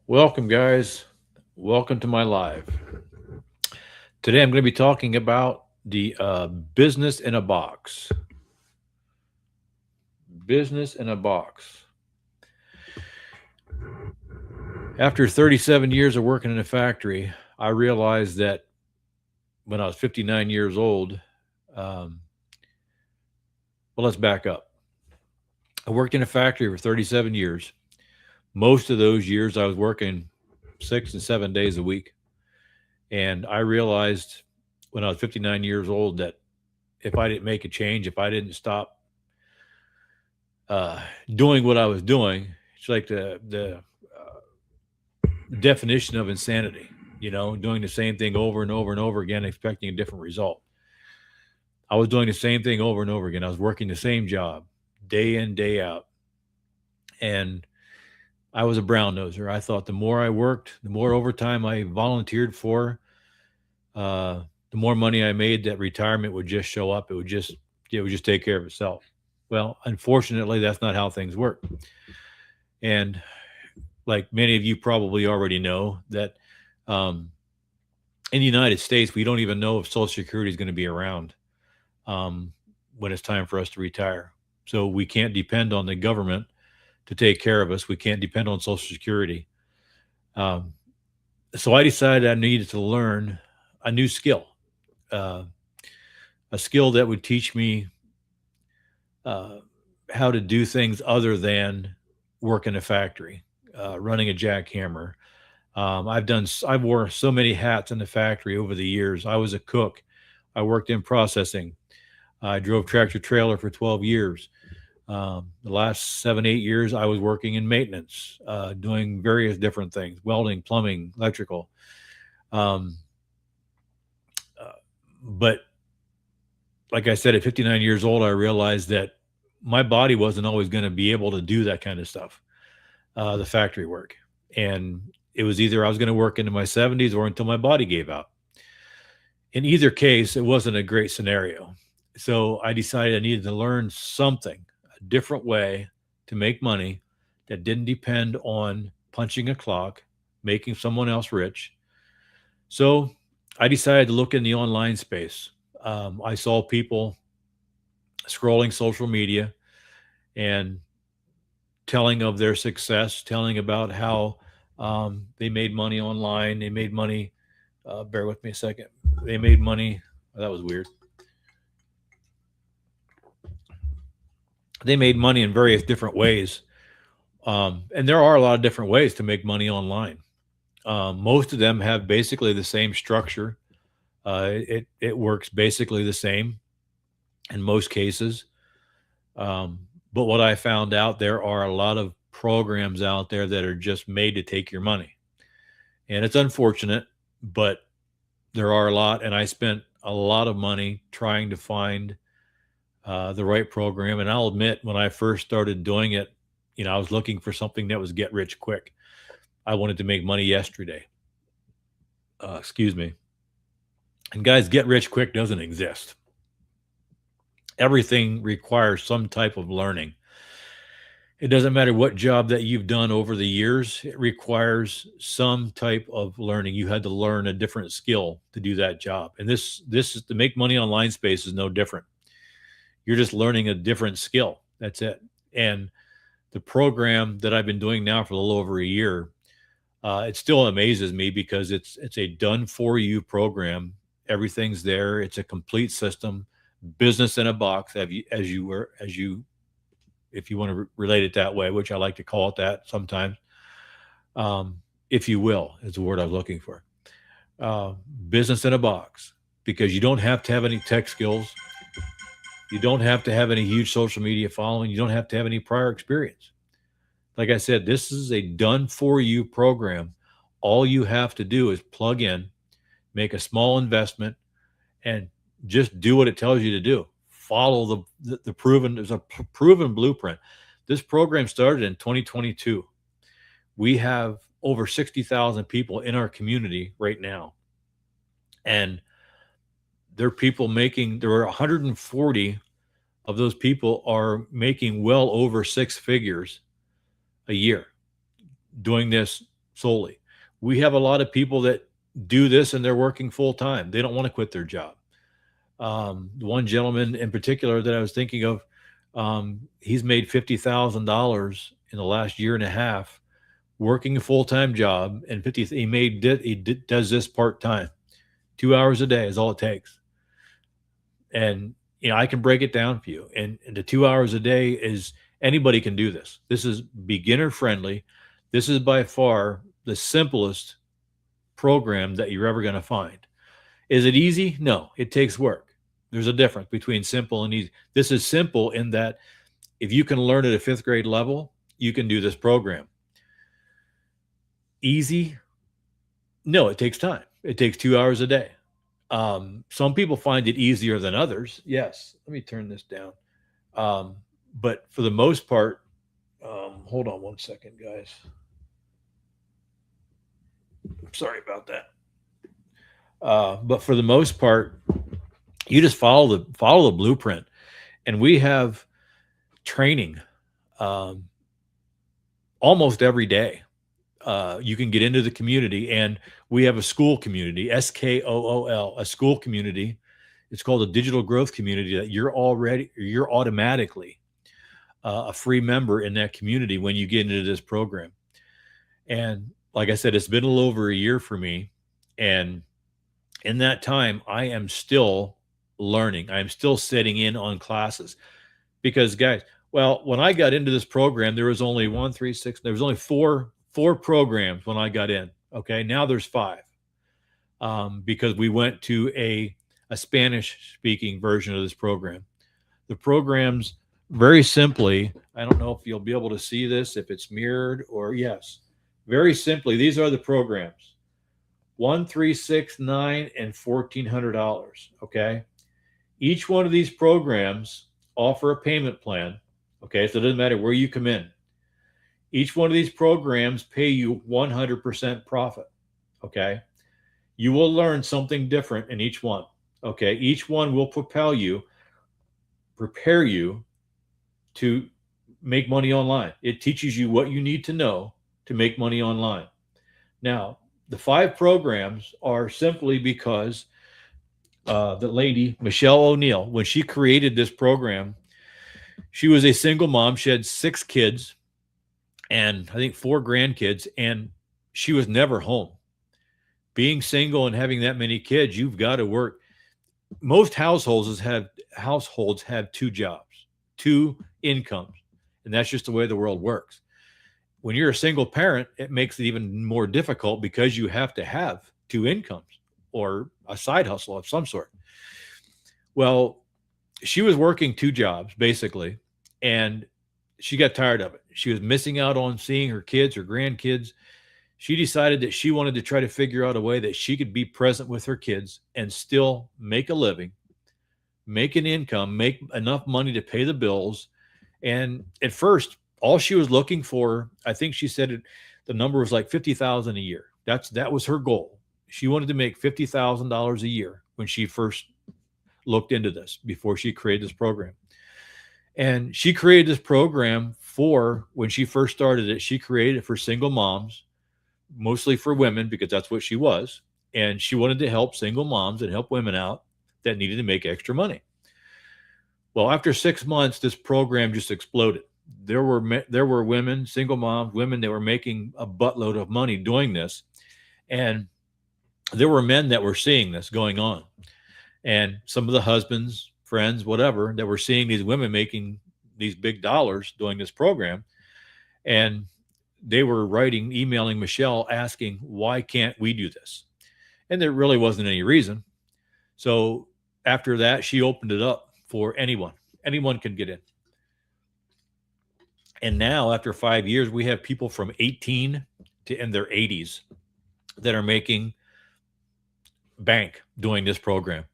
Welcome, guys. Welcome to my live. Today, I'm going to be talking about the business in a box. Business in a box. After 37 years of working in a factory, I realized that when I was 59 years old, um, well, let's back up. I worked in a factory for 37 years. Most of those years, I was working 6 and 7 days a week. And I realized when I was 59 years old that if I didn't make a change, if I didn't stop uh, doing what I was doing, it's like the definition of insanity. Doing the same thing over and over and over again, expecting a different result. I was doing the same thing over and over again. I was working the same job day in, day out. And I was a brown noser. I thought the more I worked, the more overtime I volunteered for, the more money I made, that retirement would just show up. It would just take care of itself. Well, unfortunately, that's not how things work. And like many of you probably already know that um, in the United States, we don't even know if Social Security is going to be around um, when it's time for us to retire. So we can't depend on the government to take care of us. We can't depend on Social Security. Um, so I decided I needed to learn a new skill, uh, a skill that would teach me uh, how to do things other than work in a factory, running a jackhammer. I've wore so many hats in the factory over the years. I was a cook. I worked in processing. I drove tractor trailer for 12 years. The last 7, 8 years, I was working in maintenance, doing various different things: welding, plumbing, electrical. Um, uh, but like I said, at 59 years old, I realized that my body wasn't always going to be able to do that kind of stuff, the factory work. And it was either I was going to work into my 70s or until my body gave out. In either case, it wasn't a great scenario. So I decided I needed to learn something, a different way to make money that didn't depend on punching a clock, making someone else rich. So I decided to look in the online space. I saw people scrolling social media and telling of their success, telling about how they made money online. They made money. Bear with me a second. They made money. Oh, that was weird. They made money in various different ways. And there are a lot of different ways to make money online. Most of them have basically the same structure. It works basically the same in most cases. But what I found out, there are a lot of programs out there that are just made to take your money, and it's unfortunate, but there are a lot. And I spent a lot of money trying to find the right program. And I'll admit, when I first started doing it, I was looking for something that was get rich quick. I wanted to make money yesterday. Excuse me. And guys, get rich quick doesn't exist. Everything requires some type of learning. It doesn't matter what job that you've done over the years, it requires some type of learning. You had to learn a different skill to do that job. And this is to make money online space is no different. You're just learning a different skill. That's it. And the program that I've been doing now for a little over a year, it still amazes me because it's a done for you program. Everything's there. It's a complete system, business in a box. As you if you want to relate it that way, which I like to call it that sometimes, if you will, is the word I was looking for. Uh, Business in a box, because you don't have to have any tech skills. You don't have to have any huge social media following. You don't have to have any prior experience. Like I said, this is a done for you program. All you have to do is plug in, make a small investment, and just do what it tells you to do. Follow the proven, there's a proven blueprint. This program started in 2022. We have over 60,000 people in our community right now. And there are 140 of those people are making well over six figures a year doing this solely. We have a lot of people that do this and they're working full time. They don't want to quit their job. One gentleman in particular that I was thinking of, he's made $50,000 in the last year and a half working a full time job, and does this part time. 2 hours a day is all it takes. And I can break it down for you. And the 2 hours a day is anybody can do this. This is beginner friendly. This is by far the simplest program that you're ever going to find. Is it easy? No, it takes work. There's a difference between simple and easy. This is simple in that if you can learn at a fifth grade level, you can do this program. Easy? No, it takes time. It takes 2 hours a day. Some people find it easier than others. Yes. Let me turn this down. But for the most part, hold on one second, guys. Sorry about that. But for the most part, you just follow the blueprint, and we have training almost every day. You can get into the community, and we have a school community, SKOOL, a school community. It's called a digital growth community that you're automatically a free member in that community when you get into this program. And like I said, it's been a little over a year for me. And in that time, I am still learning. I'm still sitting in on classes because, guys, well, when I got into this program, there was only there was only four programs when I got in. Okay. Now there's five, because we went to a Spanish speaking version of this program. The programs, very simply, I don't know if you'll be able to see this, if it's mirrored or yes, very simply, these are the programs: 1, 3, 6, 9, and $1,400. Okay. Each one of these programs offer a payment plan. Okay. So it doesn't matter where you come in. Each one of these programs pay you 100% profit. Okay. You will learn something different in each one. Okay. Each one will prepare you to make money online. It teaches you what you need to know to make money online. Now, the 5 programs are simply because the lady, Michelle O'Neill, when she created this program, she was a single mom. She had 6 kids and I think 4 grandkids, and she was never home. Being single and having that many kids, you've got to work. Most households have 2 jobs, 2 incomes, and that's just the way the world works. When you're a single parent, it makes it even more difficult because you have to have 2 incomes or a side hustle of some sort. Well, she was working 2 jobs basically, and she got tired of it. She was missing out on seeing her kids, her grandkids. She decided that she wanted to try to figure out a way that she could be present with her kids and still make a living, make an income, make enough money to pay the bills. And at first, all she was looking for, I think she said the number was like $50,000 a year. That was her goal. She wanted to make $50,000 a year when she first looked into this, before she created this program. And she created this program when she first started it, she created it for single moms, mostly for women, because that's what she was. And she wanted to help single moms and help women out that needed to make extra money. Well, after 6 months, this program just exploded. There were women, single moms, women that were making a buttload of money doing this. And there were men that were seeing this going on. And some of the husbands, friends, whatever, that were seeing these women making these big dollars doing this program. And they were emailing Michelle asking, why can't we do this? And there really wasn't any reason. So after that, she opened it up for anyone. Anyone can get in. And now, after 5 years, we have people from 18 to in their 80s that are making bank doing this program.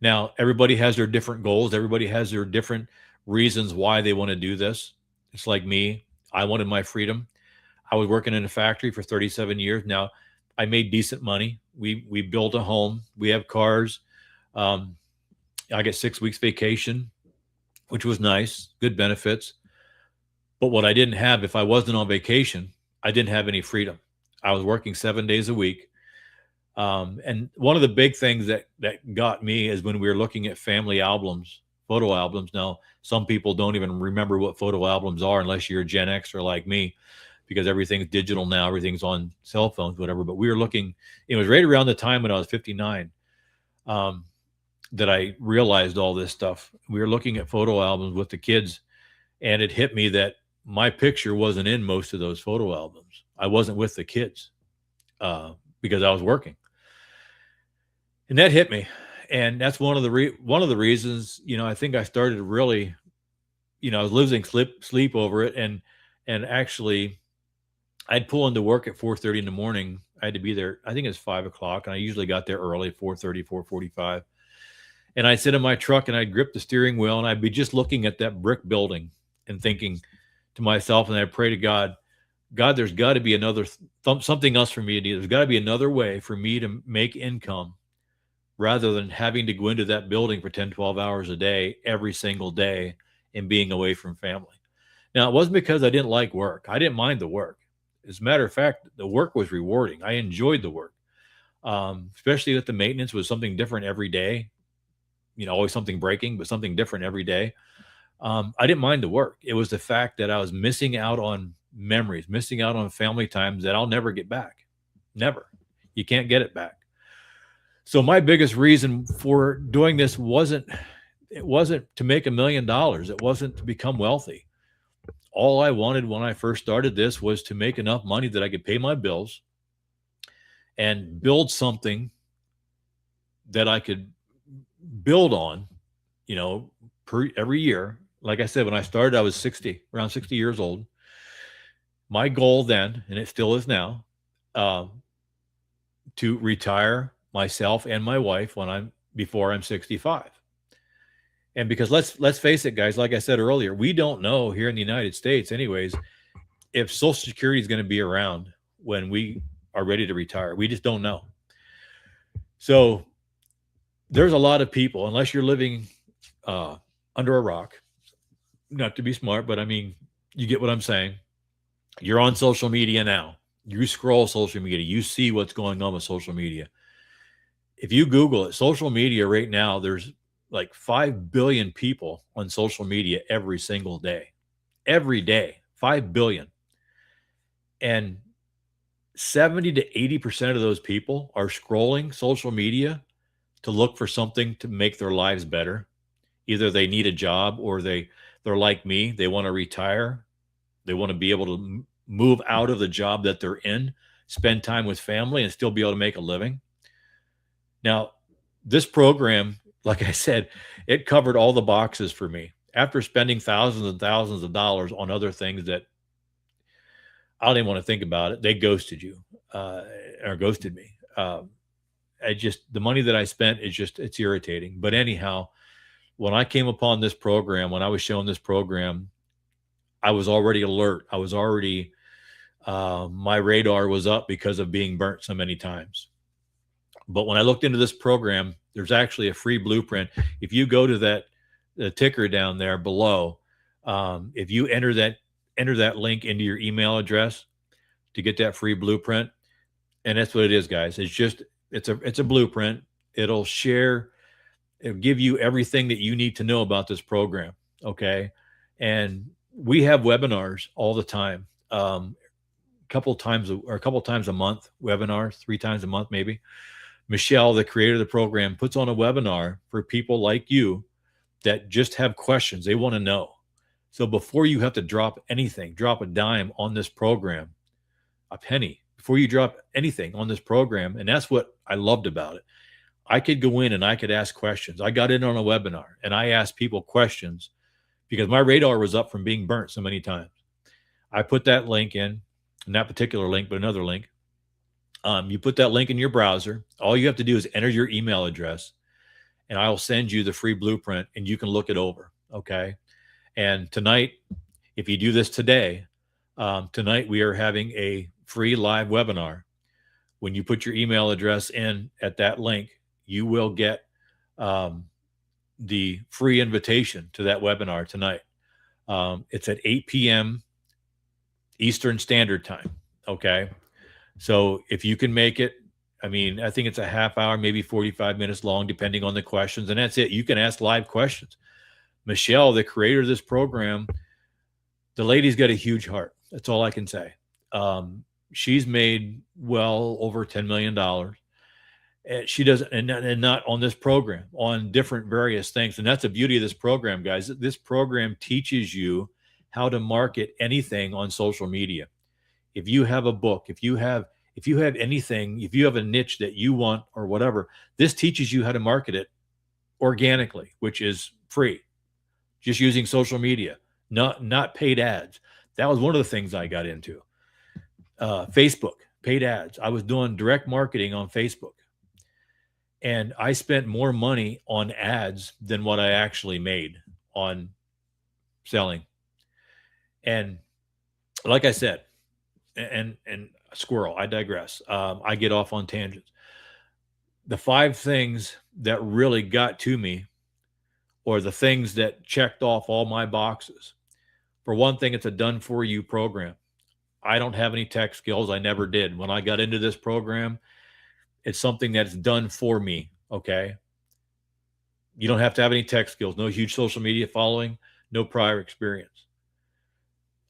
Now, everybody has their different goals. Everybody has their different reasons why they want to do this. It's like me. I wanted my freedom. I was working in a factory for 37 years. Now, I made decent money. We built a home. We have cars. I get 6 weeks vacation, which was nice, good benefits. But what I didn't have, if I wasn't on vacation, I didn't have any freedom. I was working 7 days a week. And one of the big things that got me is when we were looking at family albums, photo albums. Now, some people don't even remember what photo albums are unless you're a Gen X or like me, because everything's digital now, everything's on cell phones, whatever. But we were looking, it was right around the time when I was 59 um, that I realized all this stuff. We were looking at photo albums with the kids, and it hit me that my picture wasn't in most of those photo albums. I wasn't with the kids because I was working. And that hit me. And that's one of the reasons, I think I started really, I was losing sleep over it. And actually I'd pull into work at 4:30 in the morning. I had to be there. I think it's 5 o'clock. And I usually got there early, 4:30, 4:45. And I'd sit in my truck and I'd grip the steering wheel and I'd be just looking at that brick building and thinking to myself, and I'd pray to God, there's got to be another something else for me to do. There's got to be another way for me to make income rather than having to go into that building for 10, 12 hours a day, every single day, and being away from family. Now, it wasn't because I didn't like work. I didn't mind the work. As a matter of fact, the work was rewarding. I enjoyed the work, especially that the maintenance was something different every day. Always something breaking, but something different every day. I didn't mind the work. It was the fact that I was missing out on memories, missing out on family times that I'll never get back. Never. You can't get it back. So my biggest reason for doing this wasn't to make $1 million. It wasn't to become wealthy. All I wanted when I first started this was to make enough money that I could pay my bills and build something that I could build on, every year. Like I said, when I started, I was around 60 years old. My goal then, and it still is now, to retire myself and my wife before I'm 65. And because let's face it, guys, like I said earlier, we don't know here in the United States anyways, if Social Security is going to be around when we are ready to retire. We just don't know. So there's a lot of people, unless you're living under a rock, not to be smart, but I mean, you get what I'm saying. You're on social media now. You scroll social media. You see what's going on with social media. If you Google it, social media right now, there's like 5 billion people on social media every single day. Every day, 5 billion. And 70 to 80% of those people are scrolling social media to look for something to make their lives better. Either they need a job or they're like me. They want to retire. They want to be able to move out of the job that they're in, spend time with family, and still be able to make a living. Now, this program, like I said, it covered all the boxes for me. After spending thousands and thousands of dollars on other things that I don't even want to think about it, they ghosted you or ghosted me. The money that I spent it's irritating. But anyhow, when I came upon this program, when I was shown this program, I was already alert. I was already, my radar was up because of being burnt so many times. But when I looked into this program, there's actually a free blueprint. If you go to the ticker down there below, if you enter that link into your email address to get that free blueprint, and that's what it is, guys. It's a blueprint. It'll give you everything that you need to know about this program. Okay. And we have webinars all the time. A couple times a month, webinars, 3 times a month, maybe. Michelle, the creator of the program, puts on a webinar for people like you that just have questions. They want to know. So before you have to drop a dime on this program, a penny, before you drop anything on this program. And that's what I loved about it. I could go in and I could ask questions. I got in on a webinar and I asked people questions because my radar was up from being burnt so many times. I put that link in, not particular link, but another link. You put that link in your browser. All you have to do is enter your email address and I'll send you the free blueprint and you can look it over. Okay. And tonight, if you do this today, tonight we are having a free live webinar. When you put your email address in at that link, you will get the free invitation to that webinar tonight. It's at 8 p.m. Eastern Standard Time. Okay. So if you can make it, I mean, I think it's a half hour, maybe 45 minutes long, depending on the questions. And that's it. You can ask live questions. Michelle, the creator of this program, the lady's got a huge heart. That's all I can say. She's made well over $10 million. And she doesn't, and not on this program, on different various things. And that's the beauty of this program, guys. This program teaches you how to market anything on social media. If you have a book, if you have anything, if you have a niche that you want or whatever, this teaches you how to market it organically, which is free, just using social media, not paid ads. That was one of the things I got into. Facebook, paid ads. I was doing direct marketing on Facebook, and I spent more money on ads than what I actually made on selling. And like I said, and squirrel, I digress. I get off on tangents. The 5 things that really got to me, or the things that checked off all my boxes. For one thing, it's a done for you program. I don't have any tech skills. I never did. When I got into this program, it's something that's done for me. Okay. You don't have to have any tech skills, no huge social media following, no prior experience.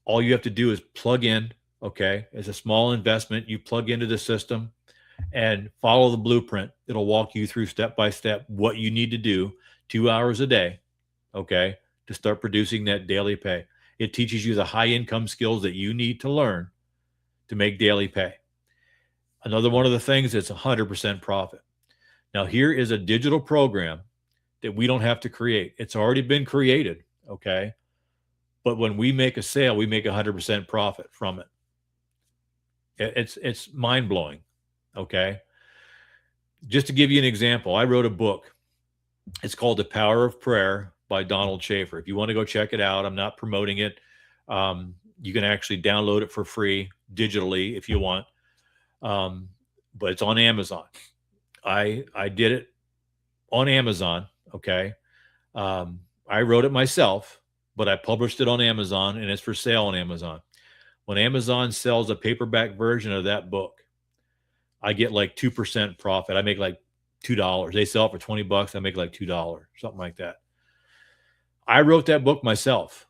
All you have to do is plug in. Okay. It's a small investment. You plug into the system and follow the blueprint. It'll walk you through step by step what you need to do 2 hours a day. Okay. To start producing that daily pay. It teaches you the high income skills that you need to learn to make daily pay. Another one of the things is 100% profit. Now, here is a digital program that we don't have to create. It's already been created. Okay. But when we make a sale, we make 100% profit from it. It's mind blowing. Okay. Just to give you an example, I wrote a book. It's called The Power of Prayer by Donald Schaefer. If you want to go check it out, I'm not promoting it. You can actually download it for free digitally if you want. But it's on Amazon. I did it on Amazon. Okay. I wrote it myself, but I published it on Amazon, and it's for sale on Amazon. When Amazon sells a paperback version of that book, I get like 2% profit. I make like $2. They sell it for $20. I make like $2, something like that. I wrote that book myself,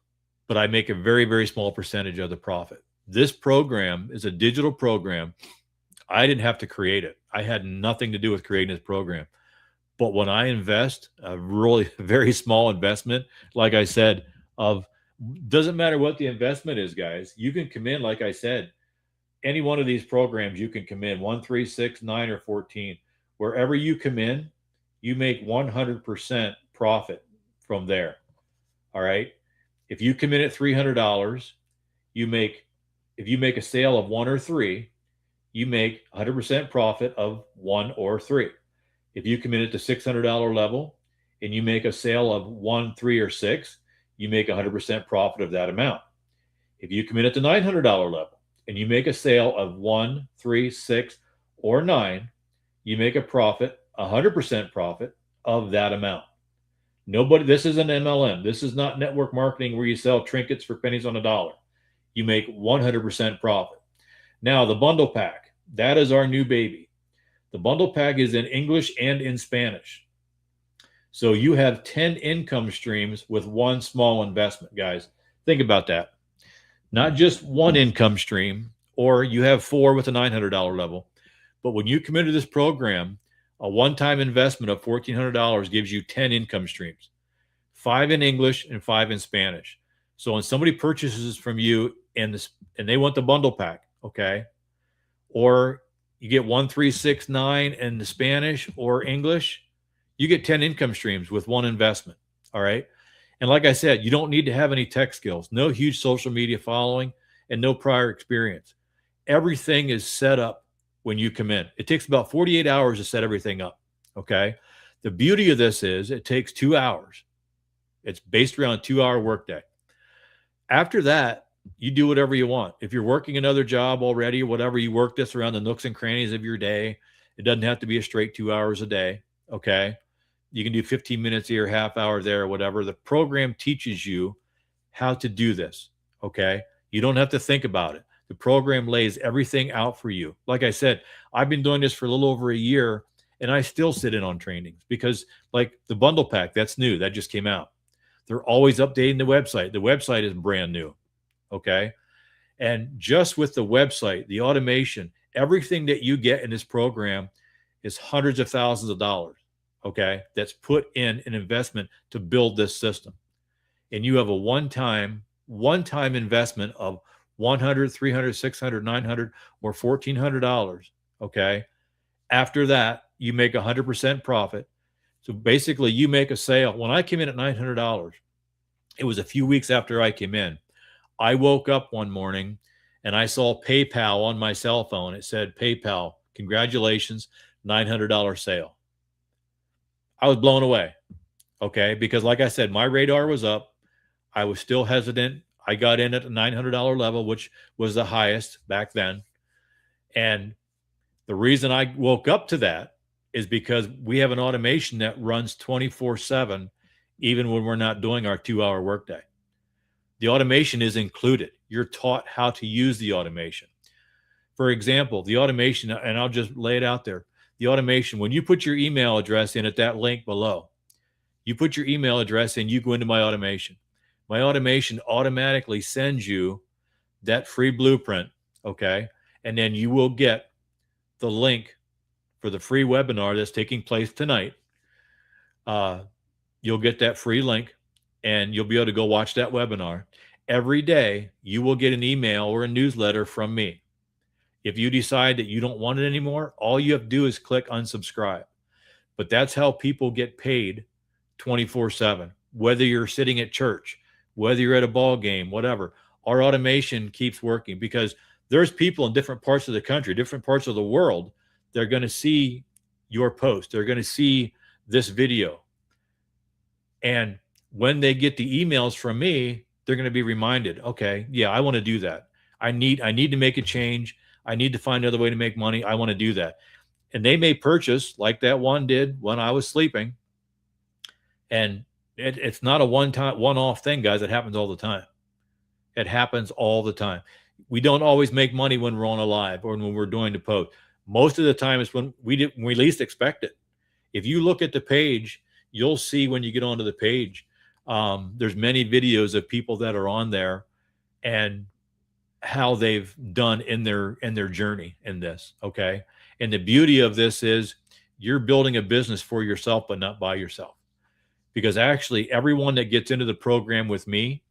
but I make a very, very small percentage of the profit. This program is a digital program. I didn't have to create it. I had nothing to do with creating this program. But when I invest, a really very small investment, like I said, doesn't matter what the investment is, guys. You can come in, like I said, any one of these programs, you can come in 1, 3, 6, 9, or 14. Wherever you come in, you make 100% profit from there. All right. If you come in at $300, if you make a sale of 1 or 3, you make 100% profit of 1 or 3. If you come in at the $600 level and you make a sale of 1, 3, or 6, you make 100% profit of that amount. If you come in at the $900 level and you make a sale of 1, 3, 6, or 9, you make a profit, 100% profit of that amount. This is an MLM. This is not network marketing where you sell trinkets for pennies on a dollar. You make 100% profit. Now, the bundle pack, that is our new baby. The bundle pack is in English and in Spanish. So you have 10 income streams with one small investment, guys. Think about that. Not just one income stream, or you have 4 with a $900 level. But when you come into this program, a one-time investment of $1,400 gives you 10 income streams, 5 in English and 5 in Spanish. So when somebody purchases from you and they want the bundle pack, okay, or you get 1, 3, 6, 9 in the Spanish or English, you get 10 income streams with one investment. All right. And like I said, you don't need to have any tech skills, no huge social media following, and no prior experience. Everything is set up when you come in. It takes about 48 hours to set everything up. Okay. The beauty of this is it takes 2 hours. It's based around a 2-hour workday. After that, you do whatever you want. If you're working another job already or whatever, you work this around the nooks and crannies of your day. It doesn't have to be a straight 2 hours a day. Okay. You can do 15 minutes here, half hour there, or whatever. The program teaches you how to do this. Okay. You don't have to think about it. The program lays everything out for you. Like I said, I've been doing this for a little over a year, and I still sit in on trainings because, like the bundle pack, that's new. That just came out. They're always updating the website. The website is brand new. Okay. And just with the website, the automation, everything that you get in this program is hundreds of thousands of dollars. Okay. That's put in an investment to build this system. And you have a one-time investment of 100, 300, 600, 900, or $1,400. Okay. After that, you make 100% profit. So basically, you make a sale. When I came in at $900, it was a few weeks after I came in. I woke up one morning and I saw PayPal on my cell phone. It said, PayPal, congratulations, $900 sale. I was blown away. Okay. Because like I said, my radar was up. I was still hesitant. I got in at the $900 level, which was the highest back then. And the reason I woke up to that is because we have an automation that runs 24/7, even when we're not doing our 2-hour workday. The automation is included. You're taught how to use the automation. For example, the automation, and I'll just lay it out there. The automation, when you put your email address in at that link below, you put your email address in, you go into my automation. My automation automatically sends you that free blueprint, okay? And then you will get the link for the free webinar that's taking place tonight. You'll get that free link and you'll be able to go watch that webinar. Every day, you will get an email or a newsletter from me. If you decide that you don't want it anymore, all you have to do is click unsubscribe. But that's how people get paid 24/7, whether you're sitting at church, whether you're at a ball game, whatever. Our automation keeps working because there's people in different parts of the country, different parts of the world. They're going to see your post. They're going to see this video. And when they get the emails from me, they're going to be reminded, okay, yeah, I want to do that. I need to make a change. I need to find another way to make money. I want to do that. And they may purchase like that one did when I was sleeping. And it's not a one-off thing, guys. It happens all the time. It happens all the time. We don't always make money when we're on a live or when we're doing the post. Most of the time it's when we least expect it. If you look at the page, you'll see when you get onto the page, there's many videos of people that are on there and how they've done in their journey in this. Okay. And the beauty of this is you're building a business for yourself, but not by yourself. Because actually everyone that gets into the program with me,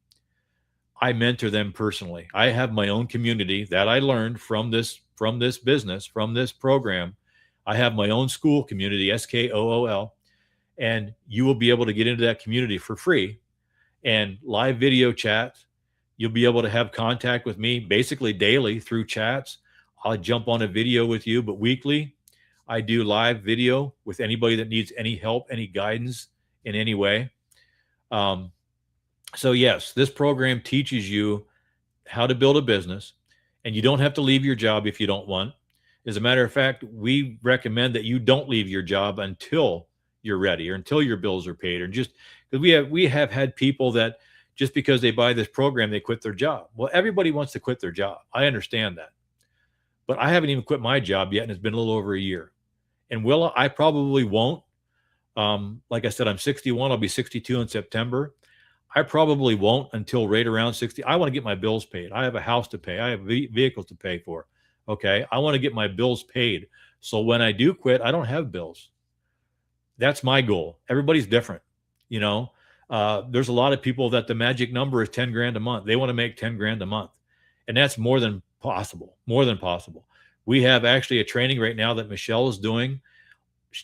I mentor them personally. I have my own community that I learned from this business, from this program. I have my own school community, SKOOL, and you will be able to get into that community for free and live video chats. You'll be able to have contact with me basically daily through chats. I'll jump on a video with you, but weekly I do live video with anybody that needs any help, any guidance in any way. So yes, this program teaches you how to build a business, and you don't have to leave your job if you don't want. As a matter of fact, we recommend that you don't leave your job until you're ready or until your bills are paid, or just because we have had people that just because they buy this program, they quit their job. Well, everybody wants to quit their job. I understand that, but I haven't even quit my job yet. And it's been a little over a year, and I probably won't. Like I said, I'm 61. I'll be 62 in September. I probably won't until right around 60. I want to get my bills paid. I have a house to pay. I have vehicles to pay for. Okay. I want to get my bills paid. So when I do quit, I don't have bills. That's my goal. Everybody's different. You know, there's a lot of people that the magic number is 10 grand a month. They want to make 10 grand a month. And that's more than possible, more than possible. We have actually a training right now that Michelle is doing,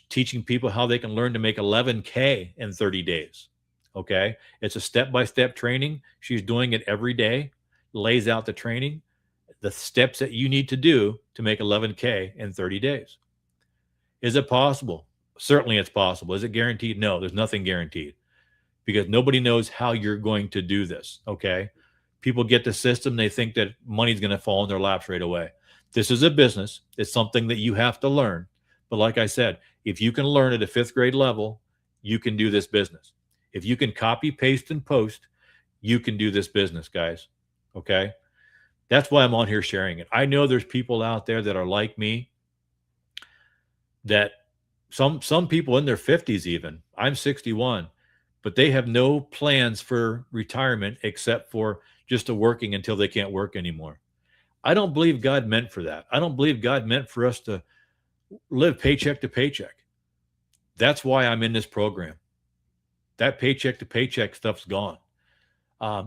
teaching people how they can learn to make 11K in 30 days. Okay. It's a step-by-step training. She's doing it every day, lays out the training, the steps that you need to do to make 11K in 30 days. Is it possible? Certainly it's possible. Is it guaranteed? No, there's nothing guaranteed because nobody knows how you're going to do this. Okay. People get the system. They think that money's going to fall in their laps right away. This is a business. It's something that you have to learn. But like I said, if you can learn at a 5th grade level, you can do this business. If you can copy, paste, and post, you can do this business, guys. Okay. That's why I'm on here sharing it. I know there's people out there that are like me, that some people in their 50s even. I'm 61, but they have no plans for retirement except for just to working until they can't work anymore. I don't believe God meant for that. I don't believe God meant for us to live paycheck to paycheck. That's why I'm in this program. That paycheck to paycheck stuff's gone.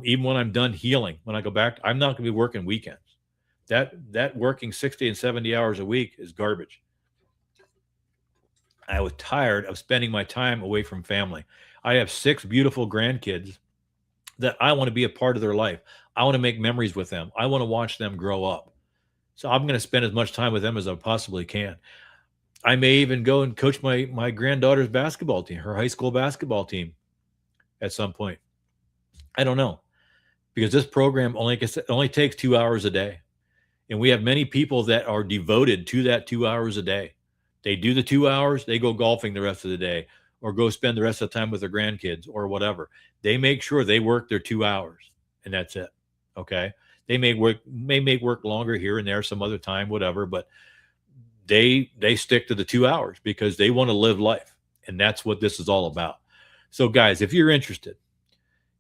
Even when I'm done healing, when I go back, I'm not going to be working weekends. That working 60 and 70 hours a week is garbage. I was tired of spending my time away from family. I have 6 beautiful grandkids that I want to be a part of their life. I want to make memories with them. I want to watch them grow up. So I'm going to spend as much time with them as I possibly can. I may even go and coach my granddaughter's basketball team, her high school basketball team at some point. I don't know, because this program only takes 2 hours a day. And we have many people that are devoted to that 2 hours a day. They do the 2 hours, they go golfing the rest of the day, or go spend the rest of the time with their grandkids or whatever. They make sure they work their 2 hours, and that's it. Okay. They may make work longer here and there some other time, whatever, but they stick to the 2 hours because they want to live life. And that's what this is all about. So guys, if you're interested,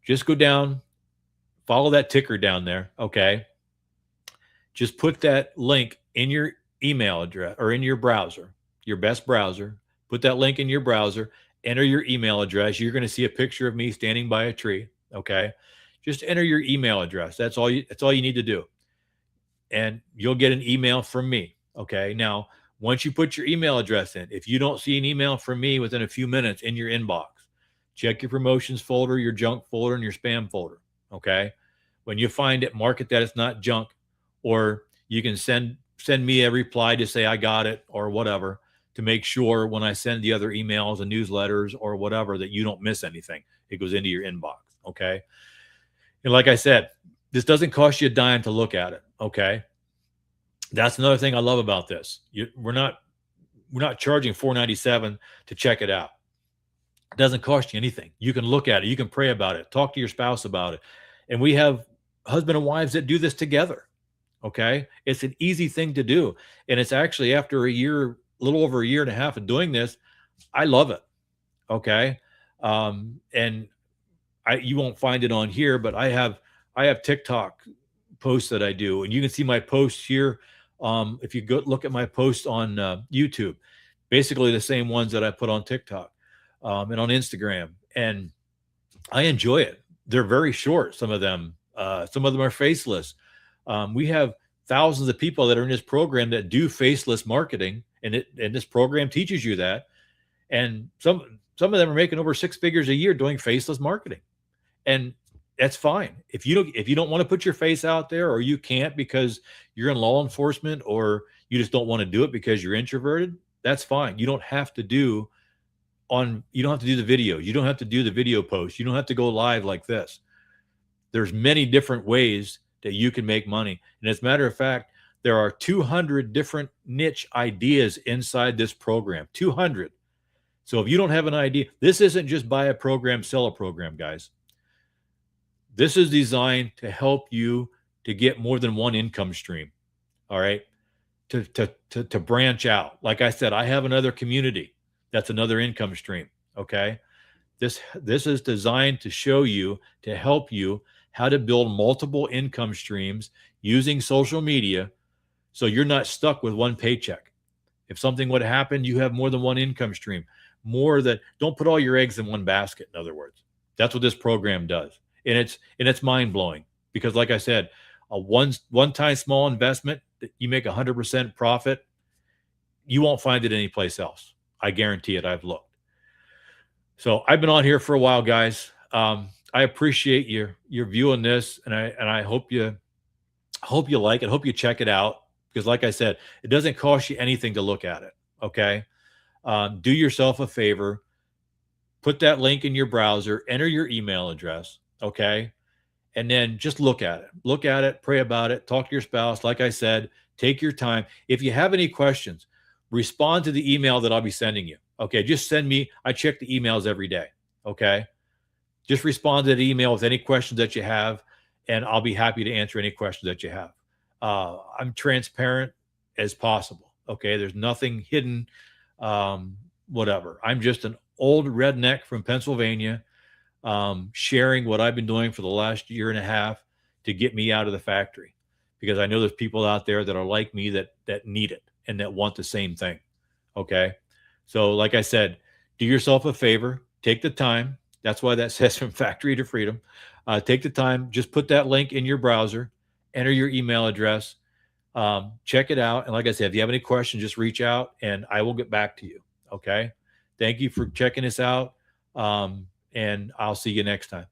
just go down, follow that ticker down there. Okay. Just put that link in your email address or in your browser, your best browser. Put that link in your browser, enter your email address. You're going to see a picture of me standing by a tree. Okay. Just enter your email address. That's all you need to do. And you'll get an email from me. Okay. Now, once you put your email address in, if you don't see an email from me within a few minutes in your inbox, check your promotions folder, your junk folder, and your spam folder. Okay. When you find it, mark it that it's not junk, or you can send me a reply to say I got it or whatever, to make sure when I send the other emails and newsletters or whatever that you don't miss anything. It goes into your inbox. Okay. And like I said, this doesn't cost you a dime to look at it. Okay. That's another thing I love about this. We're not charging $4.97 to check it out. It doesn't cost you anything. You can look at it. You can pray about it. Talk to your spouse about it. And we have husband and wives that do this together. Okay. It's an easy thing to do. And it's actually, after a little over a year and a half of doing this, I love it. Okay. And you won't find it on here, but I have TikTok posts that I do, and you can see my posts here. If you go look at my posts on YouTube, basically the same ones that I put on TikTok and on Instagram, and I enjoy it. They're very short. Some of them are faceless. We have thousands of people that are in this program that do faceless marketing, and this program teaches you that. And some of them are making over 6 figures a year doing faceless marketing, and that's fine. If you don't want to put your face out there, or you can't because you're in law enforcement, or you just don't want to do it because you're introverted, that's fine. You don't have to do the videos. You don't have to do the video posts. You don't have to go live like this. There's many different ways that you can make money. And as a matter of fact, there are 200 different niche ideas inside this program. 200. So if you don't have an idea, this isn't just buy a program, sell a program, guys. This is designed to help you to get more than one income stream. All right. To branch out. Like I said, I have another community. That's another income stream. Okay. This is designed to show you, to help you how to build multiple income streams using social media, so you're not stuck with one paycheck. If something would happen, you have more than one income stream. Don't put all your eggs in one basket, in other words. That's what this program does. And it's mind-blowing, because like I said, a one-time small investment that you make 100% profit, you won't find it anyplace else. I guarantee it. I've looked. So I've been on here for a while, guys. I appreciate your viewing this, and I hope you like it. Hope you check it out, because like I said, it doesn't cost you anything to look at it. Okay. Do yourself a favor, put that link in your browser, enter your email address. Okay. And then just look at it, pray about it, talk to your spouse. Like I said, take your time. If you have any questions, respond to the email that I'll be sending you. Okay. Just send me, I check the emails every day. Okay. Just respond to the email with any questions that you have, and I'll be happy to answer any questions that you have. I'm transparent as possible. Okay. There's nothing hidden. Whatever. I'm just an old redneck from Pennsylvania, sharing what I've been doing for the last year and a half to get me out of the factory, because I know there's people out there that are like me that need it and that want the same thing. Okay. So, like I said, do yourself a favor, take the time. That's why that says from factory to freedom. Take the time, just put that link in your browser, enter your email address, check it out. And like I said, if you have any questions, just reach out and I will get back to you. Okay. Thank you for checking us out. And I'll see you next time.